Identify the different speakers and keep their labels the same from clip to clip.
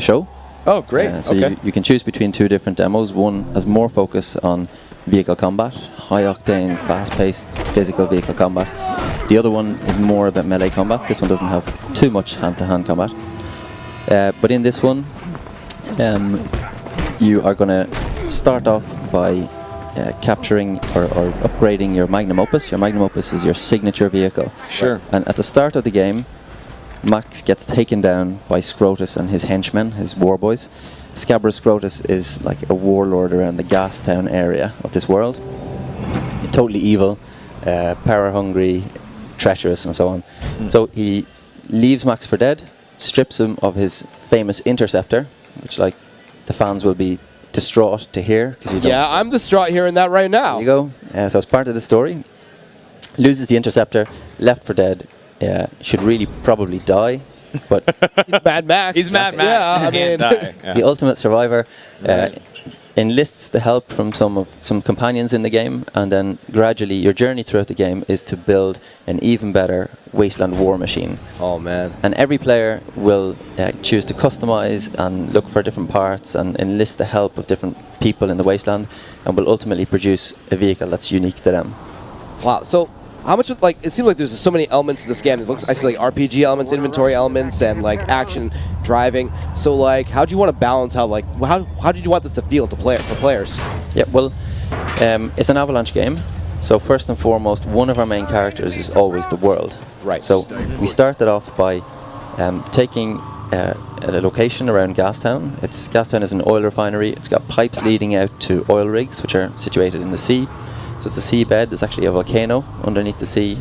Speaker 1: show.
Speaker 2: Oh, great.
Speaker 1: So you can choose between 2 different demos. One has more focus on vehicle combat, high-octane, fast-paced physical vehicle combat. The other one is more about melee combat. This one doesn't have too much hand-to-hand combat. But in this one, you are going to start off by capturing or upgrading your Magnum Opus. Your Magnum Opus is your signature vehicle.
Speaker 2: Sure.
Speaker 1: And at the start of the game, Max gets taken down by Scrotus and his henchmen, his warboys. Scabrous Scrotus is like a warlord around the gas town area of this world. Totally evil, power-hungry, treacherous, and so on. So he leaves Max for dead, strips him of his famous interceptor, which, like, the fans will be distraught to hear.
Speaker 3: Yeah, I'm distraught hearing that right now.
Speaker 1: There you go. So it's part of the story. Loses the interceptor, left for dead. Should really probably die, but
Speaker 3: he's Mad Max.
Speaker 2: He's Mad Max.
Speaker 3: Yeah, I mean,
Speaker 1: the ultimate survivor. Enlists the help from some companions in the game, and then gradually your journey throughout the game is to build an even better Wasteland war machine.
Speaker 3: Oh man!
Speaker 1: And every player will choose to customize and look for different parts and enlist the help of different people in the Wasteland, and will ultimately produce a vehicle that's unique to them.
Speaker 3: Wow. So how much of, like, it seems like there's so many elements to this game. It looks, I see like RPG elements, inventory elements, and like action, driving. So like, how do you want to balance out, like, how do you want this to feel to for players?
Speaker 1: Yeah, well, it's an Avalanche game. So first and foremost, one of our main characters is always the world.
Speaker 3: Right.
Speaker 1: So we started off by taking a location around Gastown. Gastown is an oil refinery. It's got pipes leading out to oil rigs, which are situated in the sea. So it's a seabed. There's actually a volcano underneath the sea.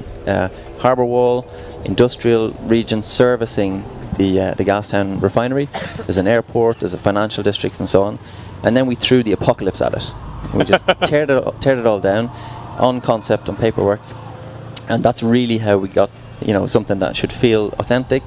Speaker 1: Harbour wall, industrial region servicing the Gastown refinery. There's an airport, there's a financial district, and so on. And then we threw the apocalypse at it. And we just teared it all down on concept, on paperwork. And that's really how we got, something that should feel authentic.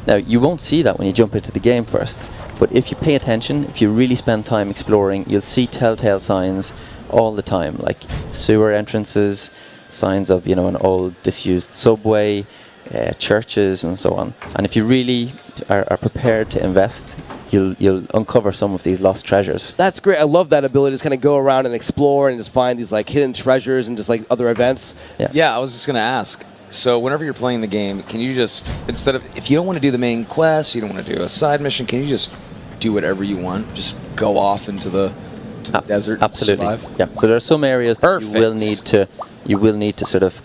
Speaker 1: Now, you won't see that when you jump into the game first. But if you pay attention, if you really spend time exploring, you'll see telltale signs all the time, like sewer entrances, signs of an old disused subway, churches, and so on. And if you really are prepared to invest, you'll uncover some of these lost treasures.
Speaker 3: That's great. I love that ability to just kind of go around and explore and just find these like hidden treasures and just like other events.
Speaker 2: Yeah, I was just gonna ask. So whenever you're playing the game, can you just, instead of, if you don't want to do the main quest, you don't want to do a side mission, can you just do whatever you want? Just go off into the desert.
Speaker 1: Absolutely.
Speaker 2: And survive?
Speaker 1: Yeah. So there are some areas that you will need to sort of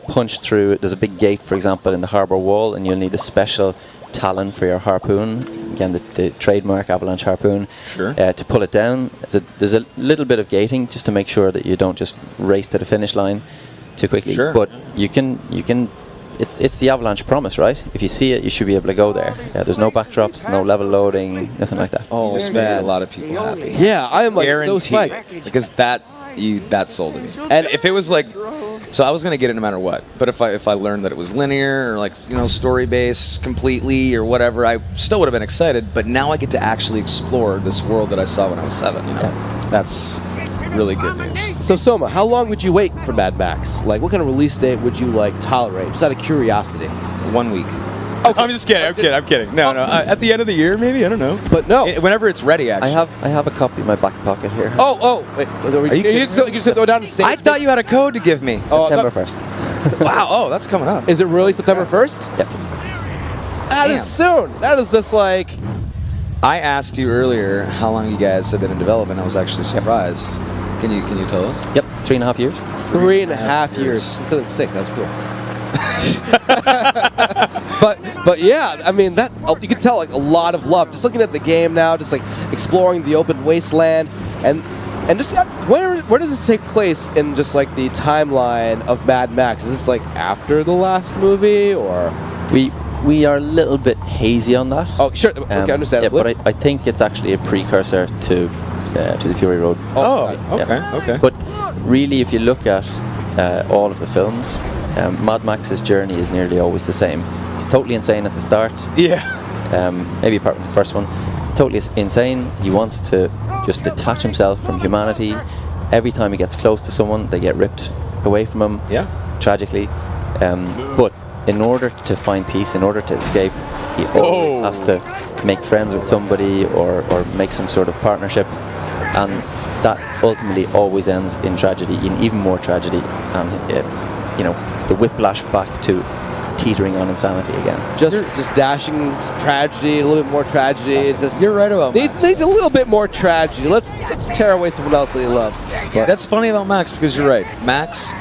Speaker 1: punch through. There's a big gate, for example, in the harbour wall, and you'll need a special talon for your harpoon. Again, the trademark Avalanche harpoon.
Speaker 2: Sure.
Speaker 1: To pull it down. There's a little bit of gating just to make sure that you don't just race to the finish line too quickly.
Speaker 2: Sure.
Speaker 1: But you can. It's the Avalanche promise, right? If you see it, you should be able to go there. There's no backdrops, no level loading, nothing like that.
Speaker 3: Oh,
Speaker 2: just made a lot of people happy.
Speaker 3: Yeah, I am like
Speaker 2: Guaranteed.
Speaker 3: so psyched.
Speaker 2: Because that sold me. And if it was like, so I was gonna get it no matter what. But if I learned that it was linear or like story based completely or whatever, I still would have been excited. But now I get to actually explore this world that I saw when I was 7. That's really good news.
Speaker 3: So Soma, how long would you wait for Mad Max? Like, what kind of release date would you like tolerate? Just out of curiosity.
Speaker 2: 1 week. Okay. I'm just kidding. I'm kidding. No. At the end of the year, maybe. I don't know.
Speaker 3: But no.
Speaker 2: Whenever it's ready, actually.
Speaker 1: I have a copy in my back pocket here.
Speaker 3: Wait. You just throw down the stage.
Speaker 2: I thought you had a code to give me.
Speaker 1: September 1st.
Speaker 2: Wow. Oh, that's coming up.
Speaker 3: Is it really September 1st?
Speaker 1: Yep.
Speaker 3: That is soon. That is just like.
Speaker 2: I asked you earlier how long you guys have been in development. I was actually surprised. Can you tell us?
Speaker 1: Yep, 3.5 years.
Speaker 3: 3.5 years. Instead of 6, that's cool. but yeah, I mean that you can tell like a lot of love. Just looking at the game now, just like exploring the open wasteland, and just where does this take place in just like the timeline of Mad Max? Is this like after the last movie or?
Speaker 1: We are a little bit hazy on that.
Speaker 3: Oh sure, okay, understand.
Speaker 1: Yeah, but I think it's actually a precursor to the Fury Road.
Speaker 2: Okay.
Speaker 1: But really, if you look at all of the films, Mad Max's journey is nearly always the same. He's totally insane at the start.
Speaker 2: Yeah.
Speaker 1: Maybe apart from the first one. Totally insane. He wants to just detach himself from humanity. Every time he gets close to someone, they get ripped away from him.
Speaker 2: Yeah.
Speaker 1: Tragically. But in order to find peace, in order to escape, he always has to make friends with somebody or make some sort of partnership, and that ultimately always ends in tragedy, in even more tragedy, and you know, the whiplash back to teetering on insanity again.
Speaker 3: Just dashing tragedy, a little bit more tragedy. It's just
Speaker 2: You're right about
Speaker 3: needs a little bit more tragedy. Let's tear away someone else that he loves.
Speaker 2: Yeah. That's funny about Max, because you're right. Max,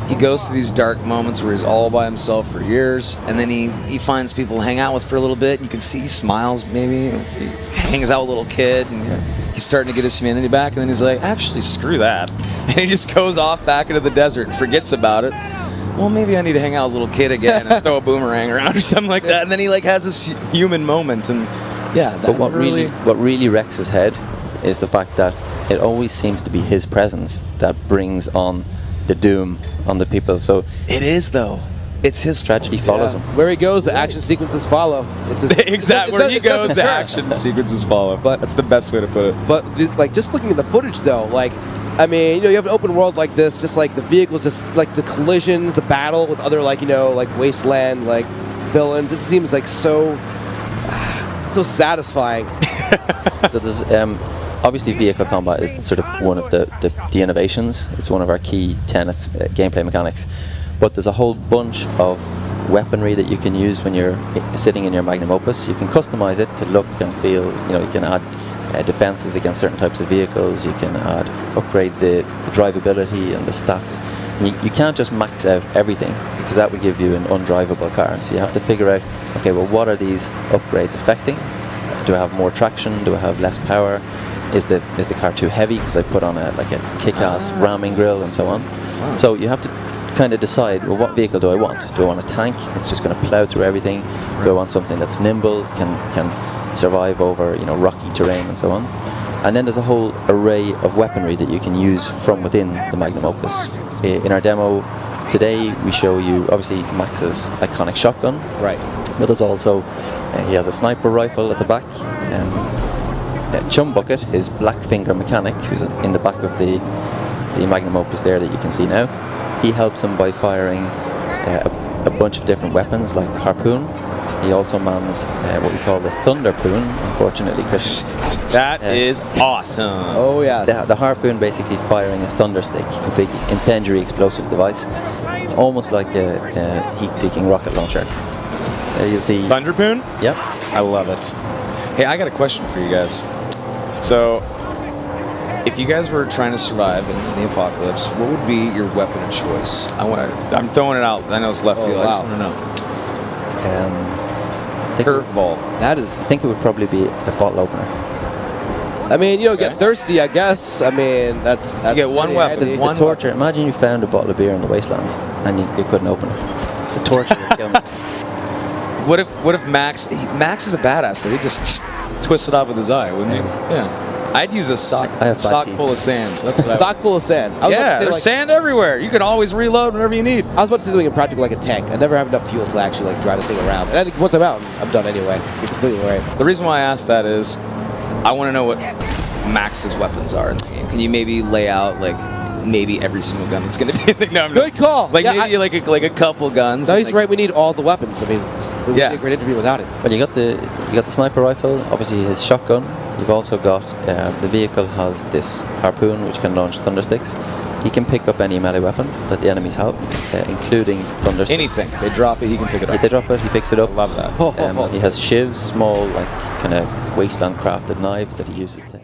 Speaker 2: he goes through these dark moments where he's all by himself for years, and then he finds people to hang out with for a little bit. You can see he smiles, maybe. He hangs out with a little kid, and he's starting to get his humanity back, and then he's like, actually, screw that. And he just goes off back into the desert and forgets about it. Well, maybe I need to hang out with a little kid again and throw a boomerang around or something like that. And then he like has this human moment, and yeah.
Speaker 1: But what really wrecks his head is the fact that it always seems to be his presence that brings on the doom on the people. So
Speaker 2: it is, though. It's his
Speaker 1: tragedy follows him.
Speaker 3: Where he goes, the action sequences follow. It's his,
Speaker 2: exactly where he goes, the action sequences follow.
Speaker 3: But
Speaker 2: that's the best way to put it.
Speaker 3: But like just looking at the footage, though, like. I mean, you know, you have an open world like this, just like the vehicles, just like the collisions, the battle with other, like, you know, like Wasteland, like villains. It seems like so satisfying.
Speaker 1: So there's obviously vehicle combat is sort of one of the innovations. It's one of our key tenets, gameplay mechanics. But there's a whole bunch of weaponry that you can use when you're sitting in your magnum opus. You can customize it to look and feel. You know, you can add defenses against certain types of vehicles. You can upgrade the drivability and the stats. And you can't just max out everything, because that would give you an undrivable car. So you have to figure out, okay, well, what are these upgrades affecting? Do I have more traction? Do I have less power? Is the car too heavy because I put on a kick-ass ramming grille and so on? Wow. So you have to kind of decide, well, what vehicle do I want? Do I want a tank that's just going to plow through everything? Right. Do I want something that's nimble, can survive over, you know, rocky terrain and so on? And then there's a whole array of weaponry that you can use from within the magnum opus. In our demo today, we show you obviously Max's iconic shotgun.
Speaker 3: Right.
Speaker 1: But there's also he has a sniper rifle at the back. Chum Bucket, his black finger mechanic, who's in the back of the magnum opus there that you can see now. He helps him by firing a bunch of different weapons, like the harpoon. He also mans what we call the Thunderpoon, unfortunately, Chris.
Speaker 2: That is awesome.
Speaker 3: Oh, yeah.
Speaker 1: The harpoon basically firing a thunderstick, a big incendiary explosive device. It's almost like a heat-seeking rocket launcher. You'll see...
Speaker 2: Thunderpoon?
Speaker 1: Yep.
Speaker 2: I love it. Hey, I got a question for you guys. So, if you guys were trying to survive in the apocalypse, what would be your weapon of choice? I'm throwing it out. I know it's left field.
Speaker 3: Wow.
Speaker 2: I just want to know. Curveball.
Speaker 1: I think it would probably be a bottle opener.
Speaker 3: I mean, you know, get thirsty, I guess. I mean, that's
Speaker 2: you get one weapon.
Speaker 1: The torture. Imagine you found a bottle of beer in the Wasteland and you couldn't open it. The torture would kill me.
Speaker 2: What if Max is a badass, though. He'd just twist it off with his eye, wouldn't he? Yeah. I'd use a sock full of sand. That's what
Speaker 3: sock full of sand.
Speaker 2: Yeah, there's sand everywhere. You can always reload whenever you need.
Speaker 3: I was about to say something practical like a tank. I never have enough fuel to actually like drive the thing around. And I think once I'm out, I'm done anyway. You're completely right.
Speaker 2: The reason why I asked that is I want to know what Max's weapons are in the game. Can you maybe lay out like maybe every single gun that's going to be in the game?
Speaker 3: Good call.
Speaker 2: Like maybe like a couple guns.
Speaker 3: No, he's right. We need all the weapons. I mean, it would be a great interview without it.
Speaker 1: Well, you got the sniper rifle, obviously his shotgun. You've also got the vehicle has this harpoon which can launch thundersticks. He can pick up any melee weapon that the enemies have, including thundersticks.
Speaker 2: Anything. They drop it, he can pick it up.
Speaker 1: They drop it, he picks it up.
Speaker 2: I love that.
Speaker 1: He has shivs, small, like kind of wasteland crafted knives that he uses to